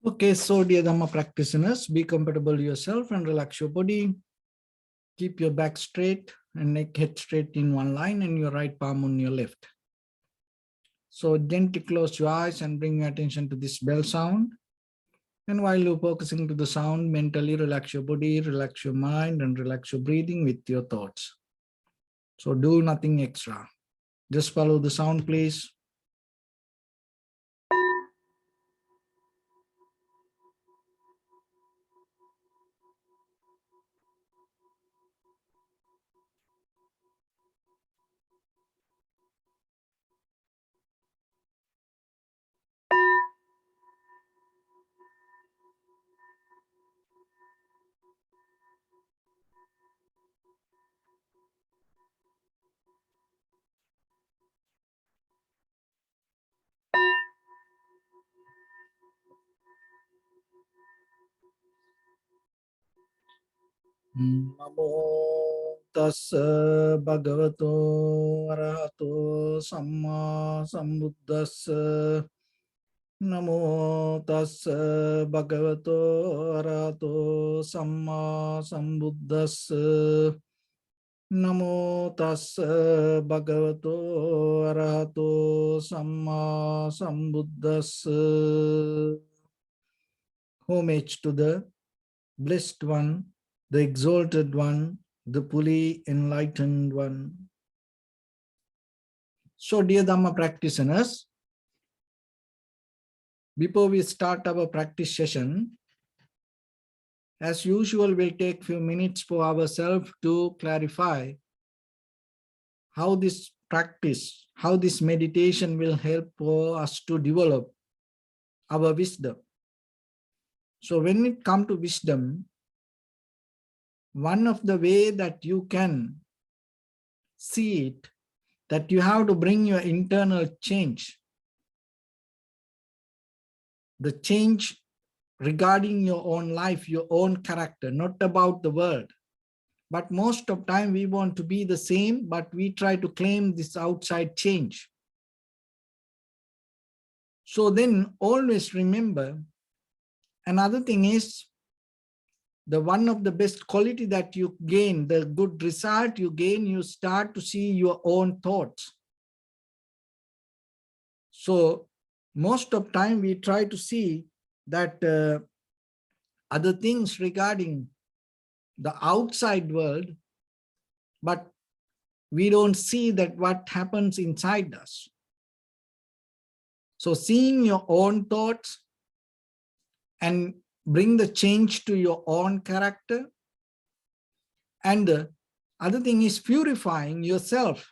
Okay, so dear Dharma practitioners, be comfortable yourself and relax your body. Keep your back straight and neck head straight in one line and your right palm on your left. So gently close your eyes and bring your attention to this bell sound. And while you're focusing to the sound, mentally relax your body, relax your mind, and relax your breathing with your thoughts. So do nothing extra. Just follow the sound, please. Namo tassa bhagavato arahato samma sambuddhassa. Namo tassa bhagavato arahato samma sambuddhassa. Namo tassa bhagavato arahato samma sambuddhassa. Homage to the Blessed One, the Exalted One, the fully enlightened one. So, dear Dhamma practitioners, before we start our practice session, as usual, we'll take few minutes for ourselves to clarify how this practice, how this meditation will help for us to develop our wisdom. So when it comes to wisdom, one of the way that you can see it, that you have to bring your internal change, the change regarding your own life, your own character, not about the world. But most of the time we want to be the same, but we try to claim this outside change. So then always remember, another thing is, the one of the best quality that you gain, the good result you gain, you start to see your own thoughts. So most of the time we try to see that other things regarding the outside world, but we don't see that what happens inside us. So seeing your own thoughts and bring the change to your own character. And the other thing is purifying yourself.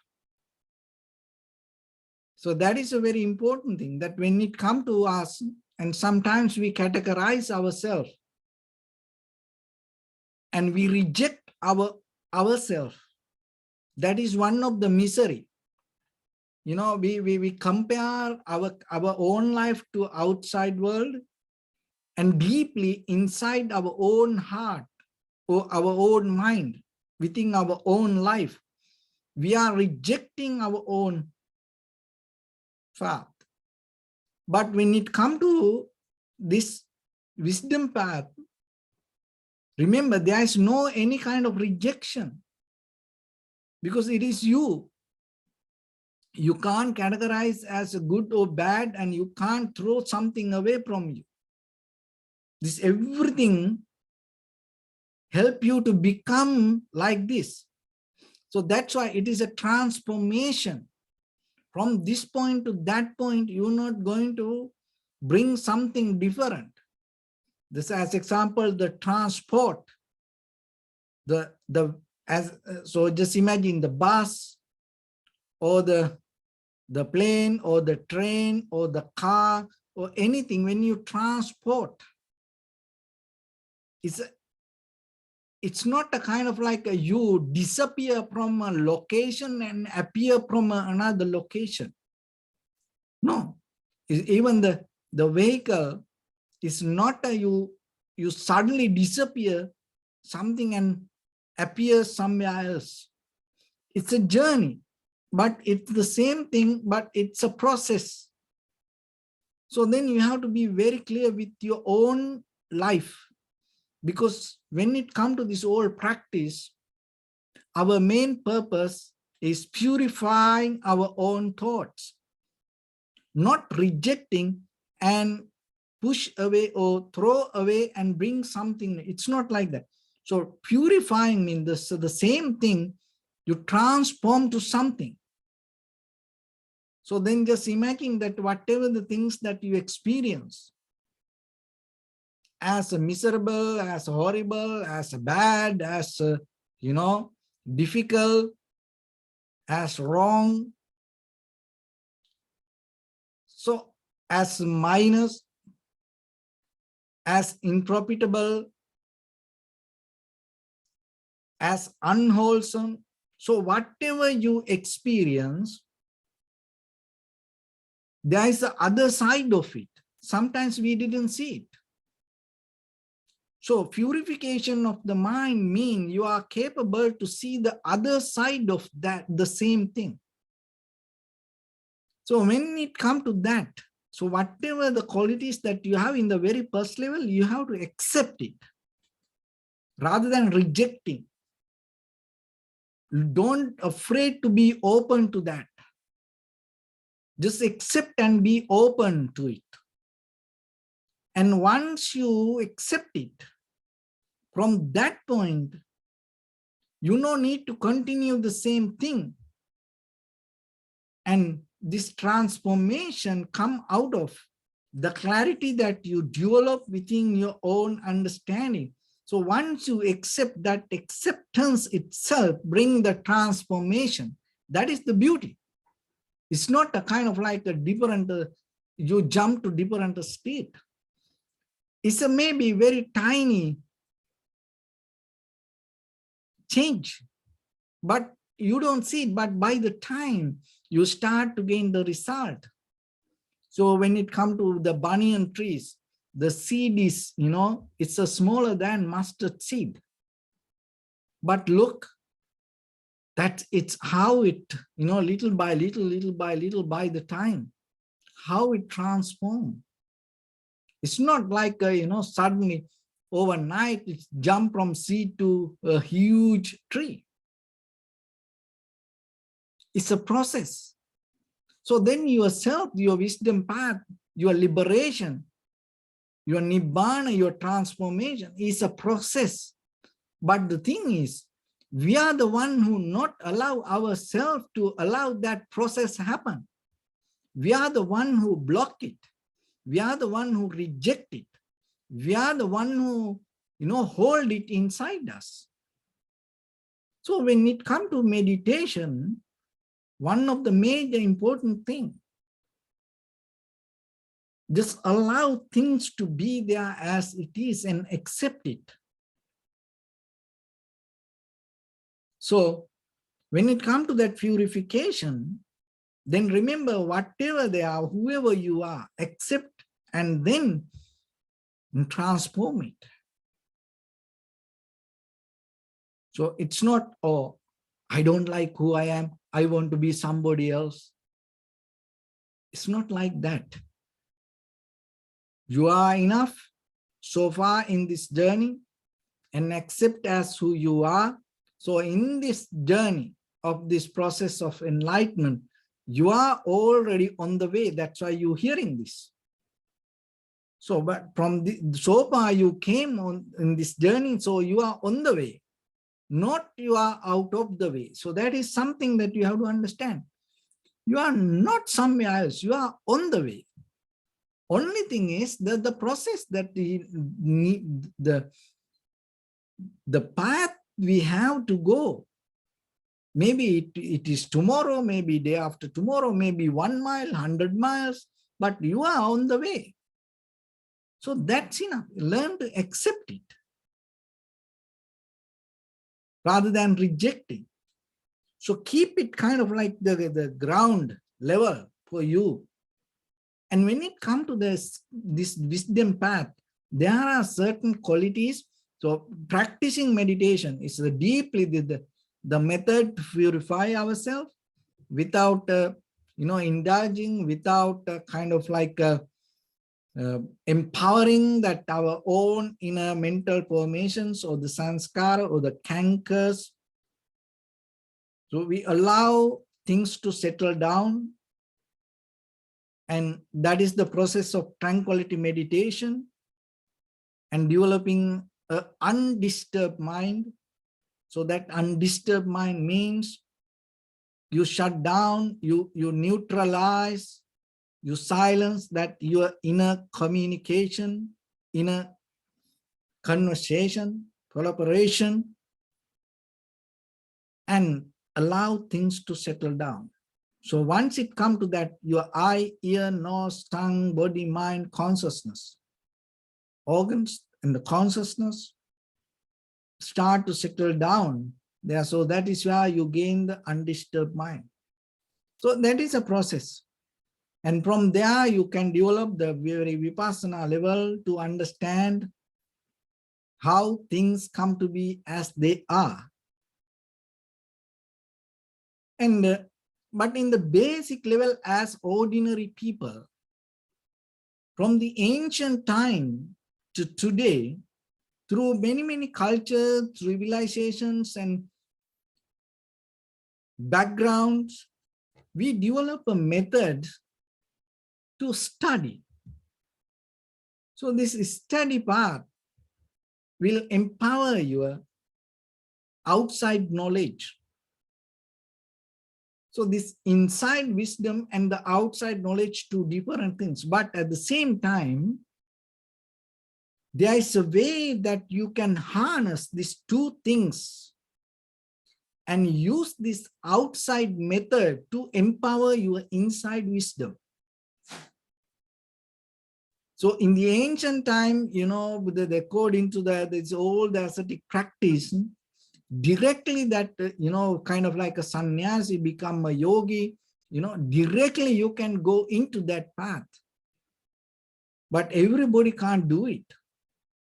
So that is a very important thing, that when it comes to us, and sometimes we categorize ourselves and we reject ourselves. That is one of the misery. You know, we compare our own life to outside world, and deeply inside our own heart or our own mind, within our own life, we are rejecting our own path. But when it comes to this wisdom path, remember, there is no any kind of rejection, because it is you. You can't categorize as a good or bad, and you can't throw something away from you. This everything help you to become like this. So that's why it is a transformation. From this point to that point, you're not going to bring something different. This as example, the transport, so just imagine the bus or the plane or the train or the car or anything. When you transport, it's not a kind of like you disappear from a location and appear from another location. No, even the vehicle is not you suddenly disappear something and appear somewhere else. It's a journey, but it's the same thing, but it's a process. So then you have to be very clear with your own life, because when it comes to this whole practice, our main purpose is purifying our own thoughts, not rejecting and push away or throw away and bring something. It's not like that. So purifying means the same thing, you transform to something. So then just imagine that whatever the things that you experience as a miserable, as horrible, as a bad, as a, difficult, as wrong, so as minus, as unprofitable, as unwholesome. So whatever you experience, there is the other side of it. Sometimes we didn't see it. So purification of the mind means you are capable to see the other side of that, the same thing. So when it comes to that, so whatever the qualities that you have in the very first level, you have to accept it rather than rejecting. Don't afraid to be open to that. Just accept and be open to it. And once you accept it, from that point, you no need to continue the same thing. And this transformation come out of the clarity that you develop within your own understanding. So once you accept, that acceptance itself bring the transformation. That is the beauty. It's not a kind of like a different, you jump to different state. It's a maybe very tiny change, but you don't see it. But by the time you start to gain the result. So when it comes to the banyan trees, the seed is, it's a smaller than mustard seed. But look, that it's how it, little by little by the time, how it transforms. It's not like, suddenly overnight, it's jump from seed to a huge tree. It's a process. So then yourself, your wisdom path, your liberation, your nibbana, your transformation is a process. But the thing is, we are the one who not allow ourselves to allow that process happen. We are the one who block it. We are the one who reject it. We are the one who, hold it inside us. So when it comes to meditation, one of the major important things, just allow things to be there as it is and accept it. So when it comes to that purification, then remember whatever they are, whoever you are, accept and then transform it. So it's not, oh, I don't like who I am, I want to be somebody else. It's not like that. You are enough so far in this journey and accept as who you are. So in this journey of this process of enlightenment, you are already on the way. That's why you're hearing this. So, but from so far you came on in this journey, so you are on the way, not you are out of the way. So that is something that you have to understand. You are not somewhere else, you are on the way. Only thing is that the process that the path we have to go. Maybe it is tomorrow, maybe day after tomorrow, maybe 1 mile, 100 miles, but you are on the way. So that's enough. Learn to accept it rather than rejecting. So keep it kind of like the ground level for you. And when it comes to this wisdom path, there are certain qualities. So practicing meditation is deeply the method to purify ourselves without, indulging, without kind of like empowering that our own inner mental formations or the sanskara or the cankers. So we allow things to settle down, and that is the process of tranquility meditation and developing an undisturbed mind. So that undisturbed mind means you shut down, you neutralize, you silence that your inner communication, inner conversation, collaboration, and allow things to settle down. So once it comes to that, your eye, ear, nose, tongue, body, mind, consciousness, organs, and the consciousness start to settle down there. So that is where you gain the undisturbed mind. So that is a process. And from there, you can develop the very vipassana level to understand how things come to be as they are. And but in the basic level, as ordinary people, from the ancient time to today, through many cultures, civilizations, and backgrounds, we develop a method to study. So this study part will empower your outside knowledge. So this inside wisdom and the outside knowledge, two different things. But at the same time, there is a way that you can harness these two things and use this outside method to empower your inside wisdom. So in the ancient time, you know, according to this old ascetic practice, directly that, you know, kind of like a sannyasi become a yogi, you know, directly you can go into that path. But everybody can't do it.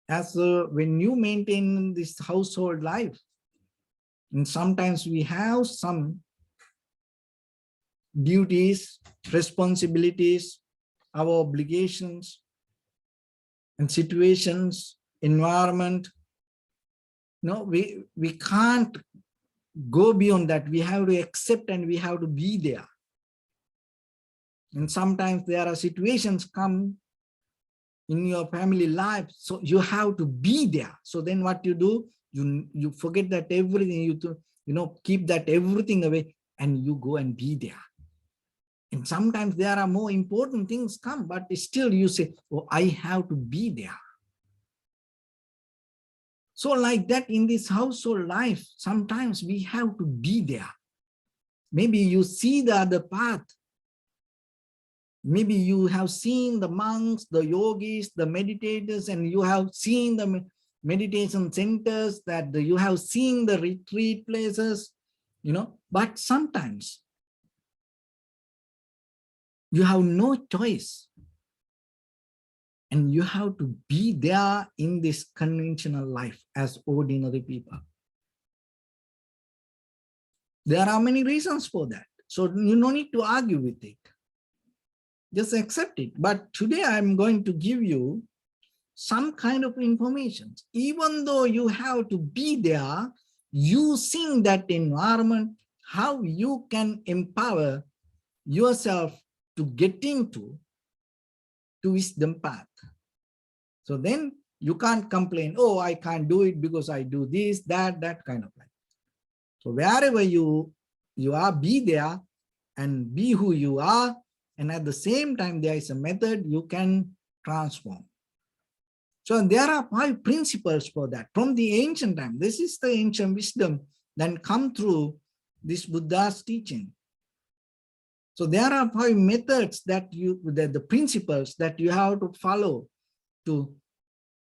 As when you maintain this household life, and sometimes we have some duties, responsibilities, our obligations, and situations, environment. No, we can't go beyond that. We have to accept and we have to be there. And sometimes there are situations come in your family life, so you have to be there. So then what you do, you forget that everything, you know, keep that everything away and you go and be there. And sometimes there are more important things come, but still you say, oh, I have to be there. So like that in this household life, sometimes we have to be there. Maybe you see the other path. Maybe you have seen the monks, the yogis, the meditators, and you have seen the meditation centers, that you have seen the retreat places, you know, but sometimes you have no choice. And you have to be there in this conventional life as ordinary people. There are many reasons for that. So you don't need to argue with it. Just accept it. But today I'm going to give you some kind of information. Even though you have to be there, using that environment, how you can empower yourself to get into wisdom path. So then you can't complain, oh, I can't do it because I do this, that kind of like. So wherever you are, be there and be who you are. And at the same time, there is a method you can transform. So there are 5 principles for that from the ancient time. This is the ancient wisdom that come through this Buddha's teaching. So there are 5 methods that the principles that you have to follow to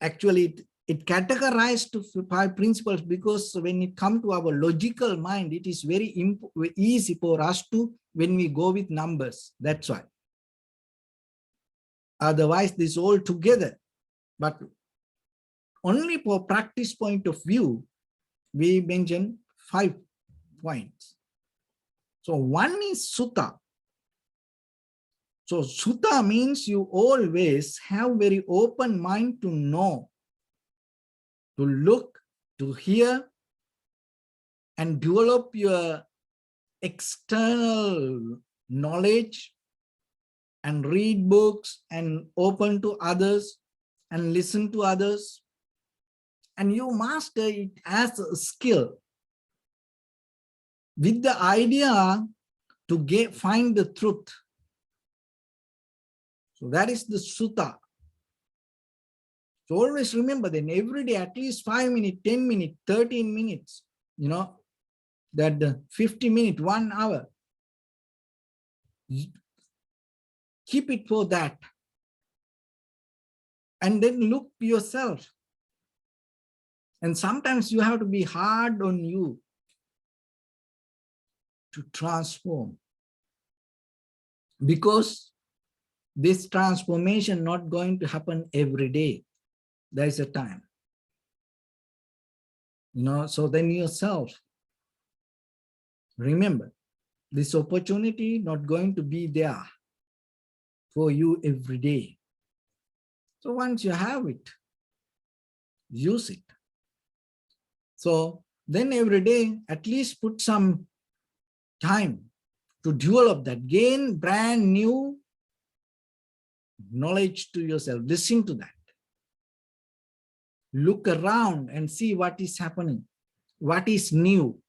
actually, it categorized to 5 principles, because when it comes to our logical mind, it is very easy for us to, when we go with numbers, that's why. Otherwise, this all together. But only for practice point of view, we mention 5 points. So one is sutta. So sutta means you always have very open mind to know, to look, to hear, and develop your external knowledge and read books and open to others and listen to others. And you master it as a skill with the idea to find the truth. So that is the sutta. So always remember then every day at least 5 minutes, 10 minutes, 13 minutes, that 50 minutes, 1 hour. Keep it for that. And then look yourself. And sometimes you have to be hard on you to transform. Because this transformation not going to happen every day. There is a time. So then yourself, remember, this opportunity not going to be there for you every day. So once you have it, use it. So then every day, at least put some time to develop that, gain brand new knowledge to yourself. Listen to that. Look around and see what is happening, what is new.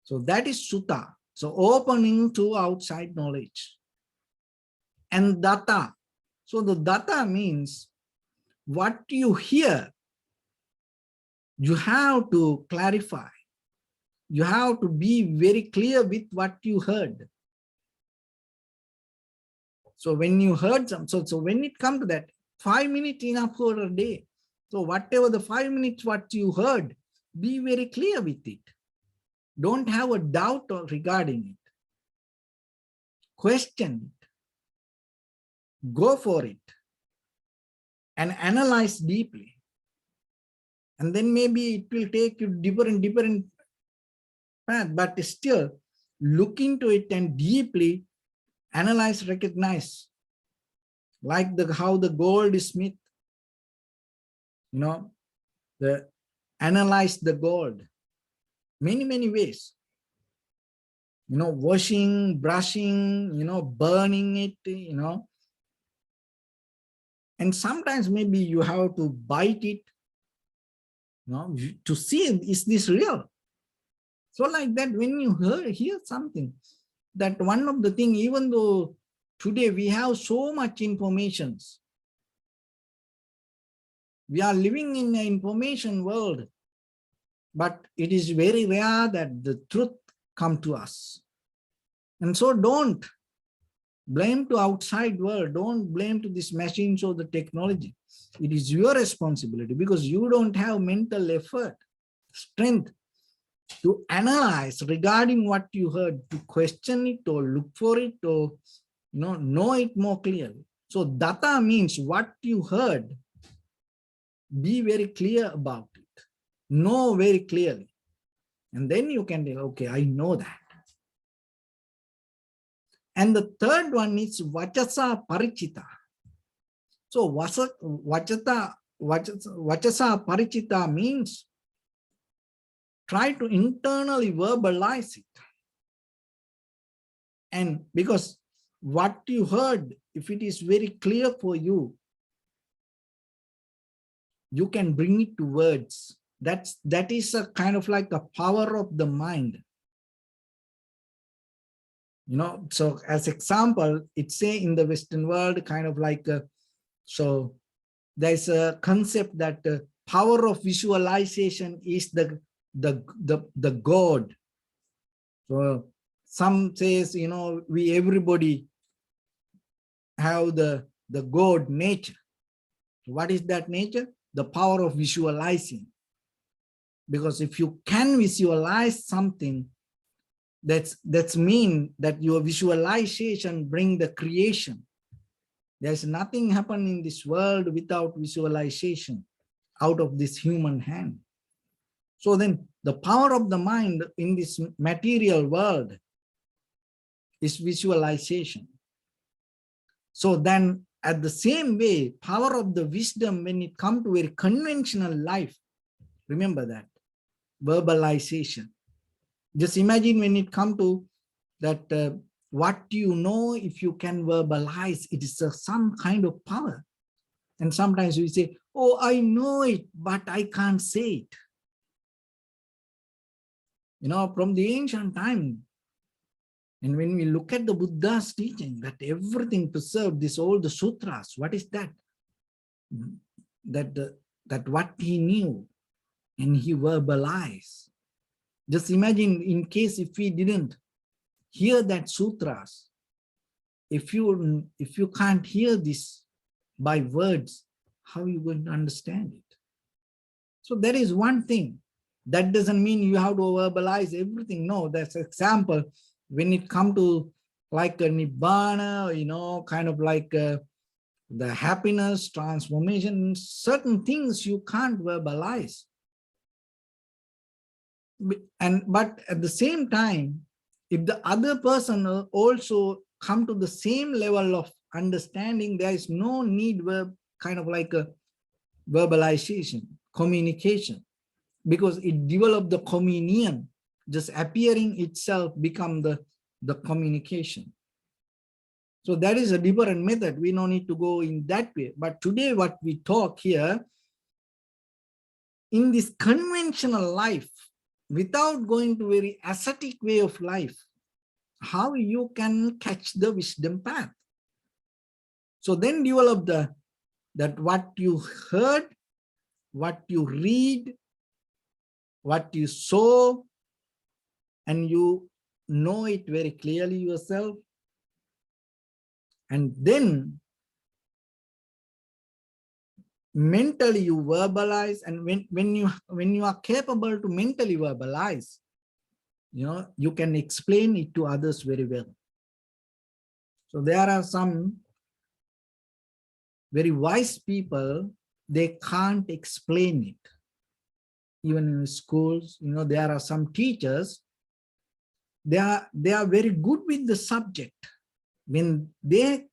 So that is sutta. So opening to outside knowledge. And datta. So the datta means what you hear, you have to clarify. You have to be very clear with what you heard. So when you heard some, so when it comes to that, 5 minutes enough for a day. So whatever the 5 minutes what you heard, be very clear with it. Don't have a doubt regarding it. Question it. Go for it. And analyze deeply. And then maybe it will take you deeper and deeper in path, but still look into it and deeply analyze, recognize. Like how the goldsmith, analyze the gold. Many ways. Washing, brushing, burning it, and sometimes maybe you have to bite it, to see, is this real? So like that, when you hear something, that one of the things, even though today we have so much information, we are living in an information world, but it is very rare that the truth come to us. And so don't blame to outside world, don't blame to this machines or the technology. It is your responsibility because you don't have mental effort, strength to analyze regarding what you heard, to question it or look for it or know it more clearly. So datta means what you heard, be very clear about it, know very clearly. And then you can tell, okay, I know that. And the third one is vachasa parichita. So vachasa parichita means try to internally verbalize it. And because what you heard, if it is very clear for you, you can bring it to words. That is a kind of like a power of the mind. So as example, it's say in the Western world, kind of like, so there's a concept that power of visualization is the God. So some says, we everybody have the God nature. What is that nature? The power of visualizing. Because if you can visualize something, that's mean that your visualization bring the creation. There's nothing happen in this world without visualization out of this human hand. So then the power of the mind in this material world is visualization. So then at the same way, power of the wisdom when it comes to very conventional life, remember that, verbalization. Just imagine when it comes to that, what you know, if you can verbalize, it is some kind of power. And sometimes we say, oh, I know it, but I can't say it. You know, from the ancient time, and when we look at the Buddha's teaching, that everything preserved, this all the sutras, what is that? That what he knew and he verbalized. Just imagine, in case if we didn't hear that sutras, if you can't hear this by words, how are you going to understand it? So there is one thing. That doesn't mean you have to verbalize everything. No, that's example. When it come to like a nibbana, you know, kind of like the happiness, transformation, certain things you can't verbalize. But at the same time, if the other person also come to the same level of understanding, there is no need kind of like a verbalization, communication, because it developed the communion, just appearing itself become the communication. So that is a different method. We don't need to go in that way. But today what we talk here, in this conventional life, without going to very ascetic way of life, how you can catch the wisdom path. So then develop that what you heard, what you read, what you saw, and you know it very clearly yourself. And then mentally you verbalize, and when you are capable to mentally verbalize, you know, you can explain it to others very well. So there are some very wise people, they can't explain it. Even in schools, you know, there are some teachers, they are very good with the subject. When they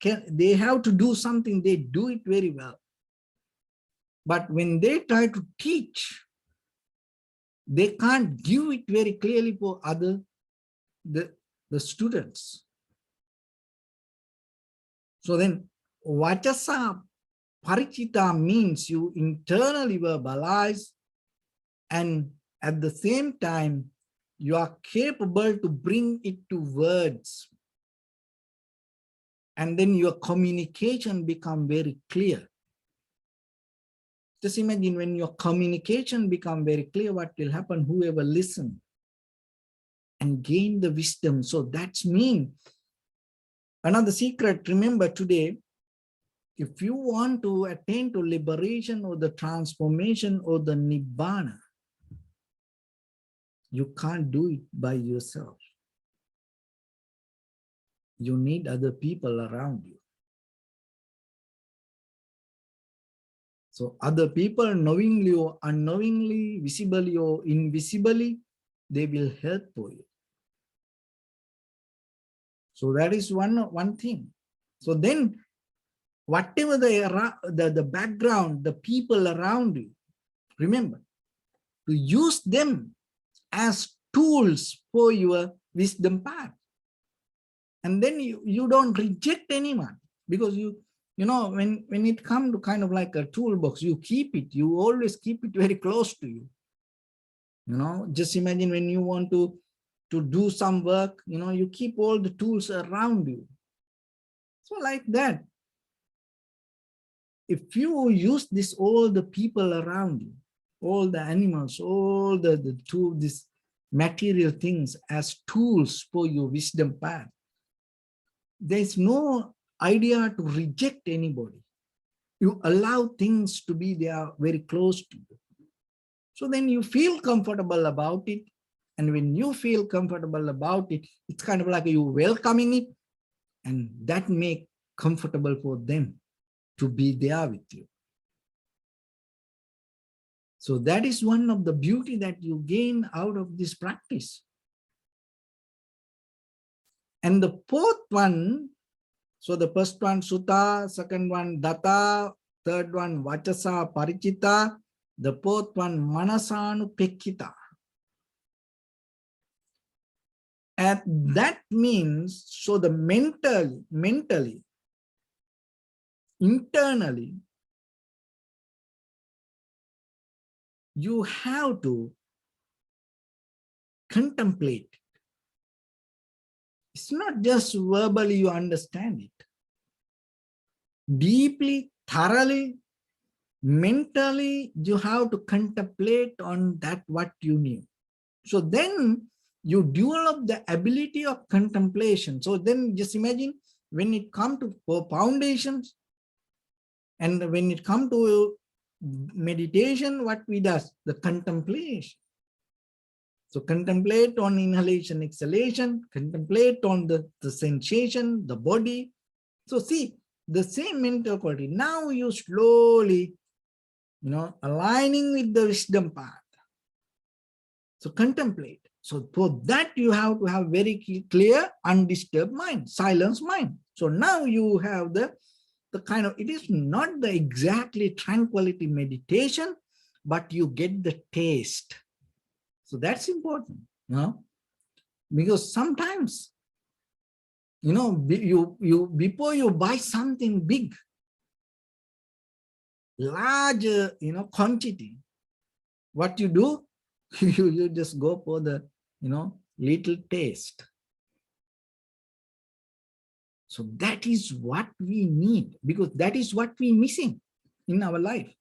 have to do something, they do it very well. But when they try to teach, they can't give it very clearly for the students. So then vachasa parichita means you internally verbalize, and at the same time you are capable to bring it to words, and then your communication become very clear. Just imagine, when your communication become very clear, what will happen? Whoever listen and gain the wisdom. So that's mean another secret. Remember today, if you want to attain to liberation or the transformation or the nibbana, you can't do it by yourself. You need other people around you. So other people, knowingly or unknowingly, visibly or invisibly, they will help for you. So that is one thing. So then whatever the background, the people around you, remember to use them as tools for your wisdom path. And then you don't reject anyone, because you know, when it comes to kind of like a toolbox, you keep it, you always keep it very close to you. You know, just imagine when you want to do some work, you know, you keep all the tools around you. So like that, if you use this, all the people around you, all the animals, all these material things as tools for your wisdom path, there's no idea to reject anybody. You allow things to be there very close to you. So then you feel comfortable about it. And when you feel comfortable about it, it's kind of like you welcoming it, and that make comfortable for them to be there with you. So that is one of the beauty that you gain out of this practice. And the fourth one, so the first one sutta, second one datta, third one vachasa parichita, the fourth one manasanupekkita. And that means, so the mentally, internally, you have to contemplate. It's not just verbally you understand it. Deeply, thoroughly, mentally, you have to contemplate on that what you knew. So then you develop the ability of contemplation. So then just imagine when it comes to foundations and when it comes to meditation, what we do, the contemplation. So contemplate on inhalation, exhalation, contemplate on the sensation, the body. So see, the same mental quality. Now you slowly, aligning with the wisdom path. So contemplate. So for that, you have to have very clear, undisturbed mind, silence mind. So now you have the kind of, it is not the exactly tranquility meditation, but you get the taste. So that's important, because sometimes, before you buy something big, large, quantity, what you do, you just go for the, little taste. So that is what we need, because that is what we're missing in our life.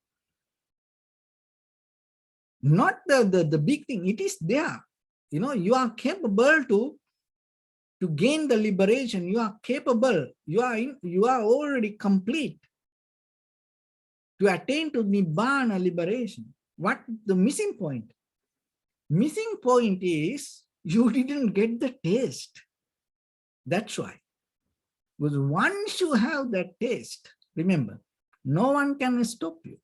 Not the big thing, it is there. You are capable to gain the liberation. You are capable, you are already complete to attain to Nibbana liberation. What the missing point? Missing point is you didn't get the taste. That's why. Because once you have that taste, remember, no one can stop you.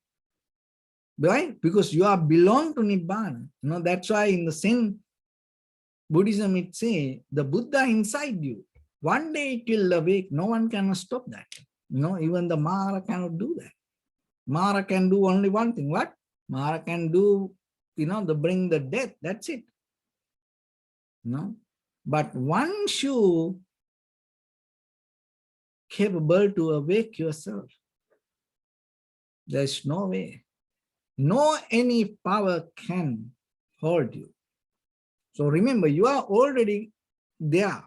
Right? Because you are belong to Nibbana. That's why in the Zen Buddhism, it says the Buddha inside you. One day it will awake. No one can stop that. Even the Mara cannot do that. Mara can do only one thing. What? Mara can do, bring the death. That's it. But once you capable to awake yourself, there's no way. No any power can hold you. So remember, you are already there.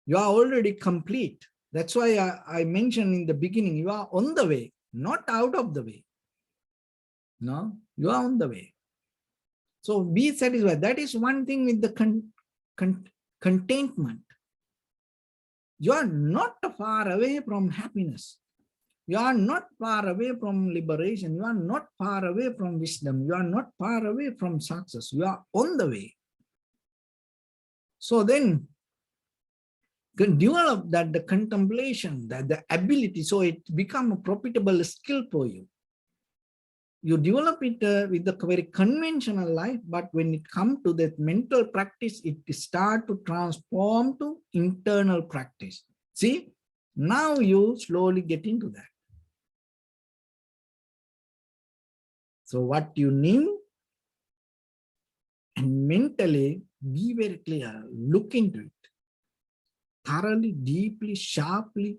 You are already complete. That's why I mentioned in the beginning, you are on the way, not out of the way. No, you are on the way. So be satisfied. That is one thing with the contentment. You are not far away from happiness. You are not far away from liberation. You are not far away from wisdom. You are not far away from success. You are on the way. So then, can develop that the contemplation, that the ability, so it become a profitable skill for you. You develop it with the very conventional life, but when it comes to that mental practice, it start to transform to internal practice. See, now you slowly get into that. So what you knew, and mentally be very clear, look into it, thoroughly, deeply, sharply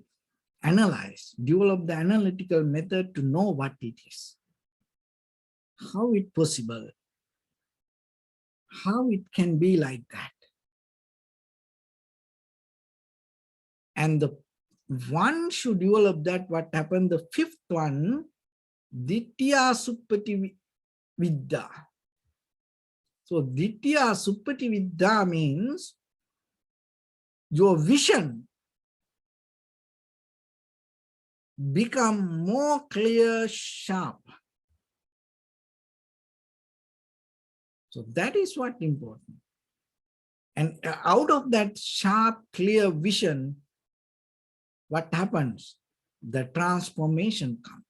analyze, develop the analytical method to know what it is. How it possible? How it can be like that? And the one should develop that. What happened? The fifth one, Ditya Suppati Vidya. So Ditya Suppati Vidya means your vision become more clear, sharp. So that is what important. And out of that sharp, clear vision, what happens? The transformation comes.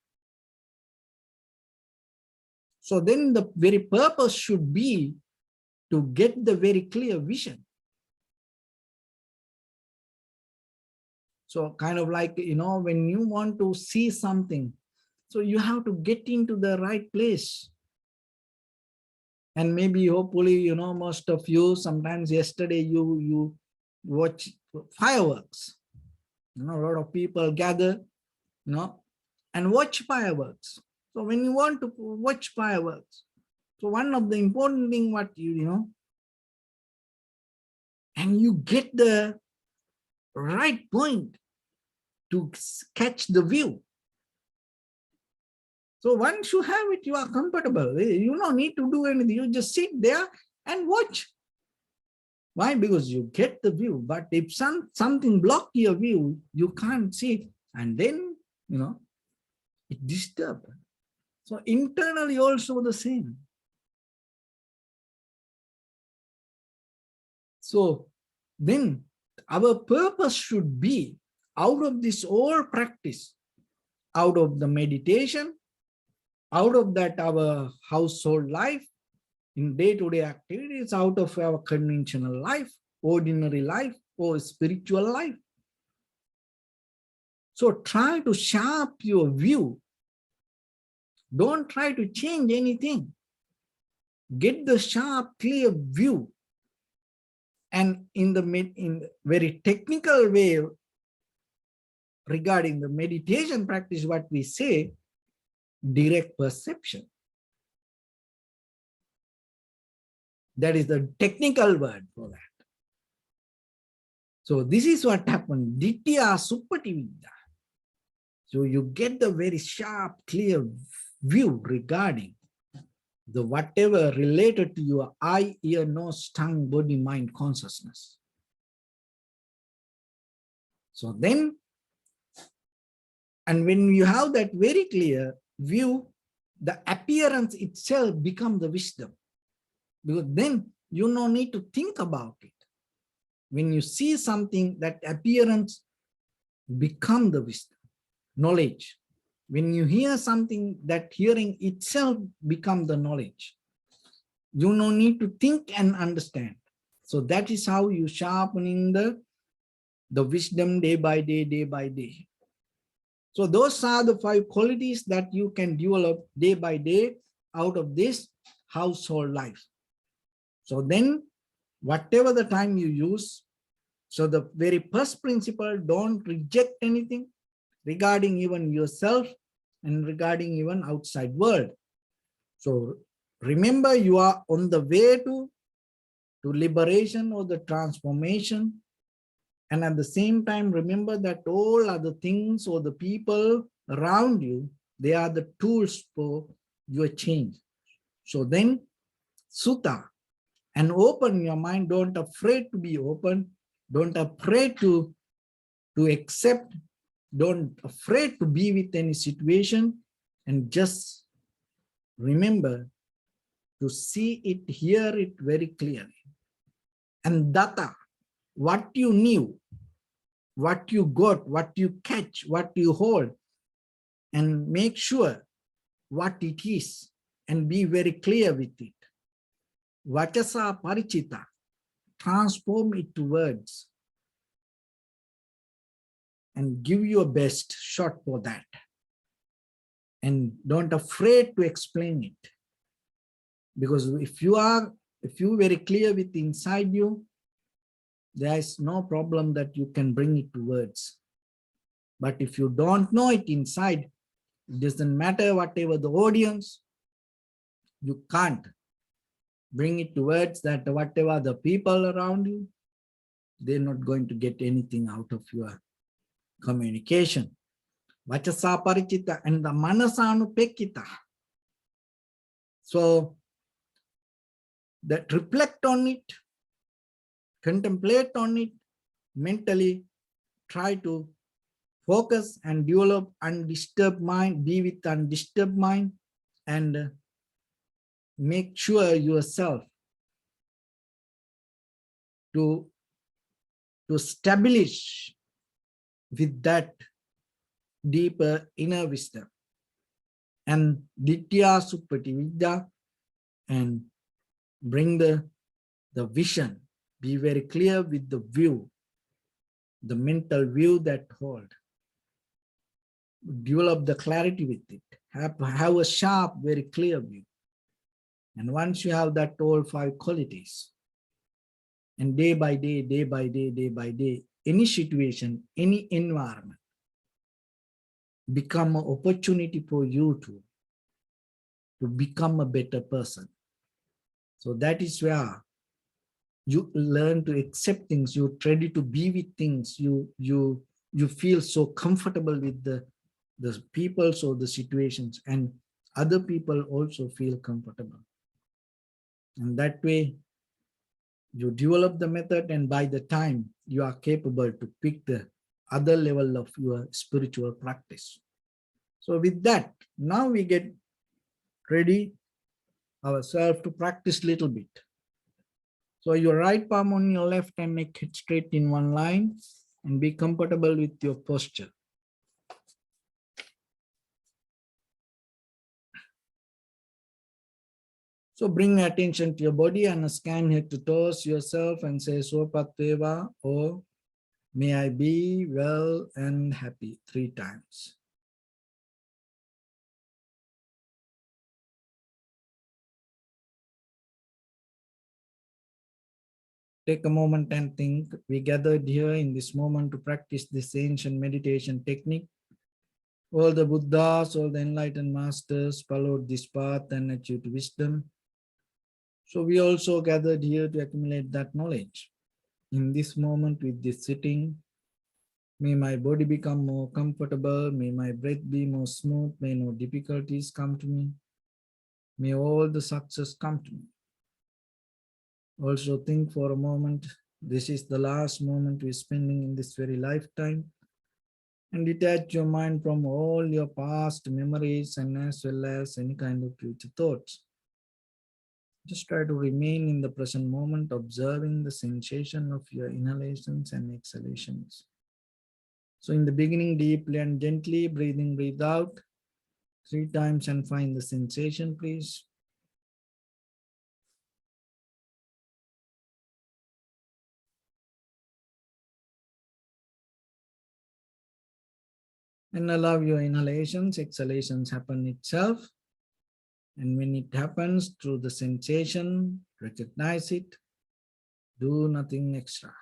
So then the very purpose should be to get the very clear vision. So kind of like, when you want to see something, so you have to get into the right place. And maybe hopefully, most of you, sometimes yesterday you watch fireworks. A lot of people gather, and watch fireworks. So when you want to watch fireworks, so one of the important thing what and you get the right point to catch the view. So once you have it, you are comfortable. You don't need to do anything. You just sit there and watch. Why? Because you get the view. But if something block your view, you can't see it. And then, it disturbs. So internally also the same. So then our purpose should be out of this whole practice, out of the meditation, out of that our household life, in day-to-day activities, out of our conventional life, ordinary life, or spiritual life. So try to sharp your view. Don't try to change anything. Get the sharp, clear view. And in very technical way, regarding the meditation practice, what we say, direct perception. That is the technical word for that. So this is what happened. Ditya Supatividya. So you get the very sharp, clear view regarding the whatever related to your eye, ear, nose, tongue, body, mind, consciousness. So then, and when you have that very clear view, the appearance itself becomes the wisdom. Because then you no need to think about it. When you see something, that appearance becomes the wisdom, knowledge. When you hear something, that hearing itself becomes the knowledge. You no need to think and understand. So that is how you sharpening the wisdom day by day, day by day. So those are the 5 qualities that you can develop day by day out of this household life. So then, whatever the time you use, so the very first principle, don't reject anything regarding even yourself and regarding even outside world. So remember, you are on the way to liberation or the transformation. And at the same time, remember that all other things or the people around you, they are the tools for your change. So then, sutta, and open your mind. Don't afraid to be open. Don't afraid to accept. Don't afraid to be with any situation. And just remember to see it, hear it very clearly. And datta, what you knew, what you got, what you catch, what you hold, and make sure what it is and be very clear with it. Vachasa parichita, transform it to words and give your best shot for that. And don't afraid to explain it. Because if you very clear with inside you, there is no problem that you can bring it to words. But if you don't know it inside, it doesn't matter whatever the audience, you can't bring it to words, that whatever the people around you, they're not going to get anything out of your communication. Vachasa parichita and the manasanupekita. So that reflect on it, contemplate on it, mentally try to focus and develop undisturbed mind, be with undisturbed mind, and make sure yourself to establish with that deeper inner wisdom. And ditya supati vidya, and bring the vision, be very clear with the view, the mental view that hold, develop the clarity with it, have a sharp, very clear view. And once you have that all five qualities, and day by day, day by day, day by day, any situation, any environment become an opportunity for you to become a better person. So that is where you learn to accept things, you're ready to be with things, you feel so comfortable with the people or the situations, and other people also feel comfortable. And that way you develop the method, and by the time you are capable to pick the other level of your spiritual practice. So with that, now we get ready ourselves to practice little bit. So your right palm on your left and make it straight in one line, and be comfortable with your posture. So bring attention to your body and scan head to toes yourself and say Sopateva, or may I be well and happy 3 times. Take a moment and think. We gathered here in this moment to practice this ancient meditation technique. All the Buddhas, all the enlightened masters followed this path and achieved wisdom. So we also gathered here to accumulate that knowledge. In this moment with this sitting, may my body become more comfortable, may my breath be more smooth, may no difficulties come to me, may all the success come to me. Also think for a moment, this is the last moment we're spending in this very lifetime, and detach your mind from all your past memories and as well as any kind of future thoughts. Just try to remain in the present moment, observing the sensation of your inhalations and exhalations. So in the beginning, deeply and gently, breathe out 3 times and find the sensation, please. And allow your inhalations, exhalations happen itself. And when it happens through the sensation, recognize it, do nothing extra.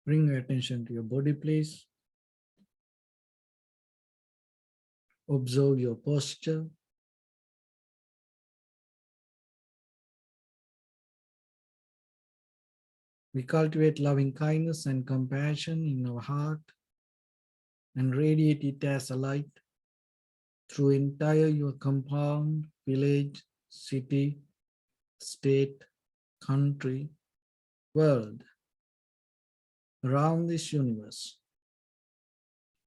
Bring your attention to your body, please. Observe your posture. We cultivate loving kindness and compassion in our heart and radiate it as a light through entire your compound, village, city, state, country, world, around this universe.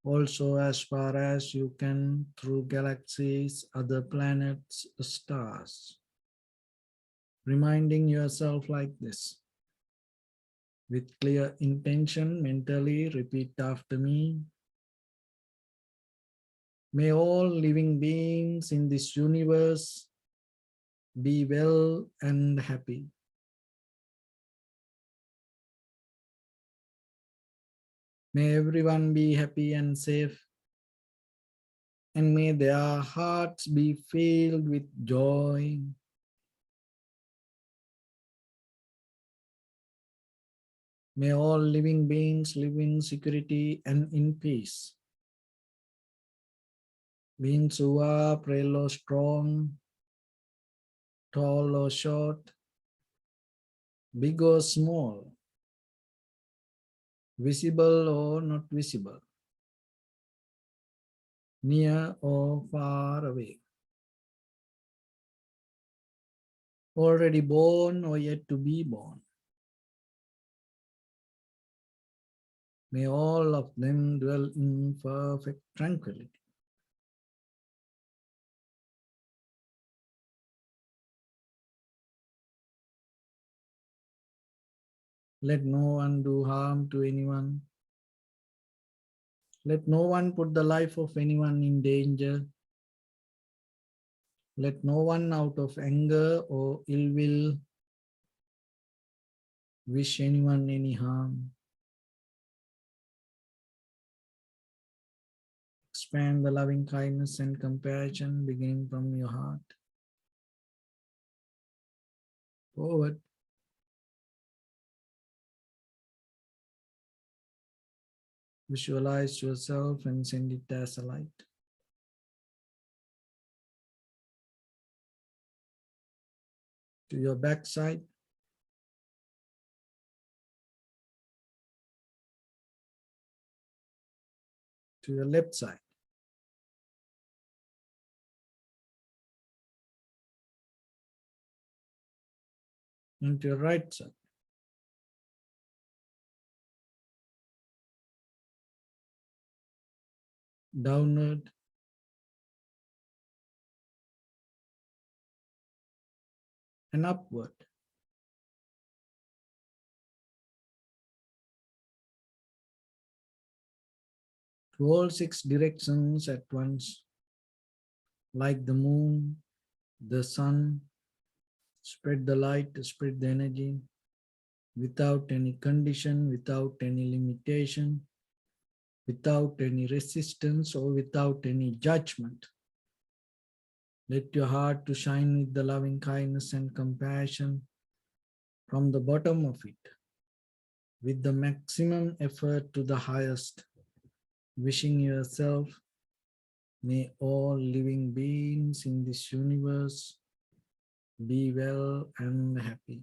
Also as far as you can through galaxies, other planets, stars. Reminding yourself like this. With clear intention, mentally repeat after me. May all living beings in this universe be well and happy. May everyone be happy and safe. And may their hearts be filled with joy. May all living beings live in security and in peace. Beings who are frail or strong, tall or short, big or small, visible or not visible, near or far away, already born or yet to be born. May all of them dwell in perfect tranquility. Let no one do harm to anyone. Let no one put the life of anyone in danger. Let no one out of anger or ill will wish anyone any harm. Expand the loving kindness and compassion beginning from your heart. Forward. Visualize yourself and send it as a light. To your backside. To your left side. And to your right side. Downward. And upward. To all 6 directions at once, like the moon, the sun, spread the light, spread the energy, without any condition, without any limitation, without any resistance or without any judgment. Let your heart to shine with the loving kindness and compassion from the bottom of it, with the maximum effort to the highest, wishing yourself, may all living beings in this universe be well and happy.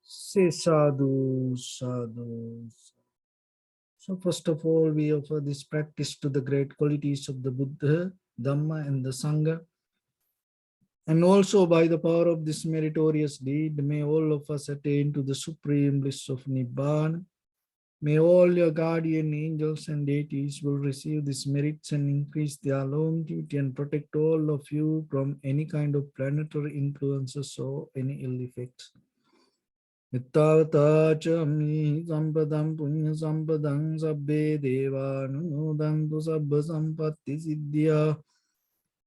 Say sadhu, sadhu. So first of all, we offer this practice to the great qualities of the Buddha, Dhamma and the Sangha. And also by the power of this meritorious deed, may all of us attain to the supreme bliss of Nibbana. May all your guardian angels and deities will receive these merits and increase their longevity and protect all of you from any kind of planetary influences or any ill effects. Ittavata cha mi sampadam punya sampadam sabbe deva numodantu sabba sampatti siddhya.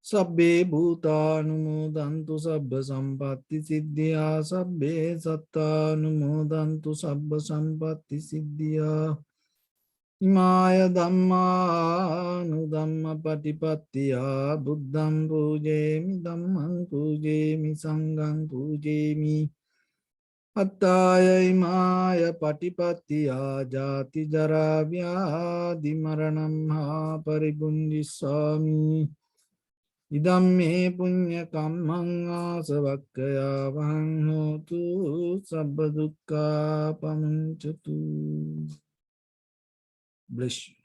Sabbe bhutanumodantu sabba sampatti siddhya. Sabbe sattanumodantu sabba sampatti siddhya. Imaya dhamma patipattiya buddham pujemi dhammam pujemi sangham pujemi. Attaya imaya patipattiya jati jara vyadhi maranam ha paribundhisami. Idam me punya kammang asavakkaya vahang hotu sabba dukkha pamuncatu. Bless you.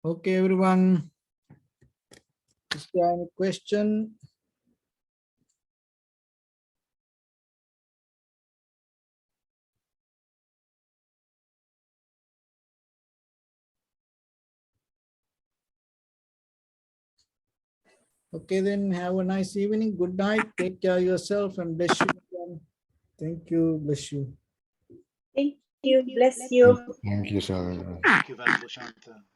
Okay, everyone. Is there any question? Okay, then have a nice evening. Good night. Take care of yourself and bless you. Thank you. Bless you. Thank you. Bless you. Thank you, sir. Thank you, Venerable Shanta.